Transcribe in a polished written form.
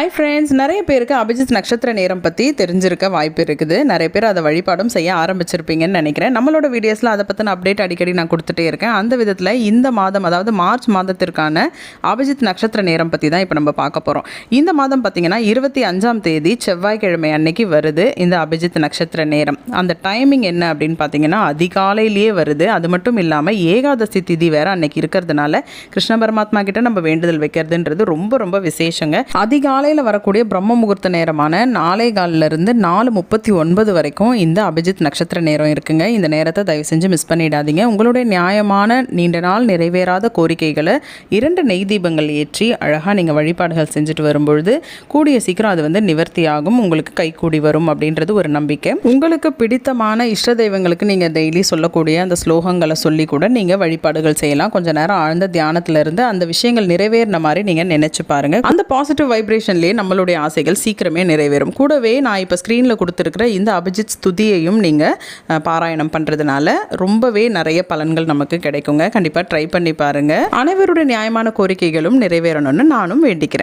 Hi friends, நிறைய பேருக்கு அபிஜித் நட்சத்திர நேரம் பற்றி தெரிஞ்சிருக்க வாய்ப்பு இருக்குது. நிறைய பேர் அதை வழிபாடும் செய்ய ஆரம்பிச்சிருப்பீங்கன்னு நினைக்கிறேன். நம்மளோட வீடியோஸில் அதை பற்றின அப்டேட் அடிக்கடி நான் கொடுத்துட்டே இருக்கேன். அந்த விதத்தில் இந்த மாதம், அதாவது மார்ச் மாதத்திற்கான அபிஜித் நட்சத்திர நேரம் பற்றி தான் இப்போ நம்ம பார்க்க போகிறோம். இந்த மாதம் பார்த்திங்கன்னா 25ஆம் தேதி செவ்வாய்க்கிழமை அன்னைக்கு வருது இந்த அபிஜித் நட்சத்திர நேரம். அந்த டைமிங் என்ன அப்படின்னு பார்த்தீங்கன்னா அதிகாலையிலேயே வருது. அது மட்டும் இல்லாமல் ஏகாதசி திதி வேறு அன்னைக்கு இருக்கிறதுனால கிருஷ்ண பரமாத்மா கிட்ட நம்ம வேண்டுதல் வைக்கிறதுன்றது ரொம்ப ரொம்ப விசேஷங்க. அதிகாலையில் வரக்கூடிய பிரம்ம முகூர்த்த நேரமான 4:15 4:39 வரைக்கும் இந்த அபிஜித் நட்சத்திர நேரம் இருக்குங்க. இந்த நேரத்தை தயவு செஞ்சு மிஸ் பண்ணிடாதீங்க. உங்களுடைய நியாயமான நீண்ட நாள் நிறைவேறாத கோரிக்கைகளை 2 நெய் தீபங்கள் ஏற்றி அழகாக நீங்கள் வழிபாடுகள் செஞ்சுட்டு வரும்பொழுது கூடிய சீக்கிரம் அது நிவர்த்தி ஆகும், உங்களுக்கு கை கூடி வரும் அப்படின்றது ஒரு நம்பிக்கை. உங்களுக்கு பிடித்தமான இஷ்ட தெய்வங்களுக்கு நீங்கள் டெய்லி சொல்லக்கூடிய அந்த ஸ்லோகங்களை சொல்லி கூட நீங்கள் வழிபாடுகள் செய்யலாம். கொஞ்ச நேரம் ஆழ்ந்த தியானத்துல இருந்து அந்த விஷயங்கள் நிறைவேறின மாதிரி நீங்கள் நினைச்சு பாருங்க. அந்த பாசிட்டிவ் வைப்ரேஷன்லேயே நம்மளுடைய ஆசைகள் சீக்கிரமே நிறைவேறும். கூடவே நான் இப்போ ஸ்க்ரீனில் கொடுத்துருக்கிற இந்த அபிஜித் ஸ்துதியையும் நீங்கள் பாராயணம் பண்ணுறதுனால ரொம்பவே நிறைய பலன்கள் நமக்கு கிடைக்குங்க. கண்டிப்பாக ட்ரை பண்ணி பாருங்கள். அனைவருடைய நியாயமான கோரிக்கைகளும் நிறைவேறணும்னு நானும் வேண்டிக்கிறேன்.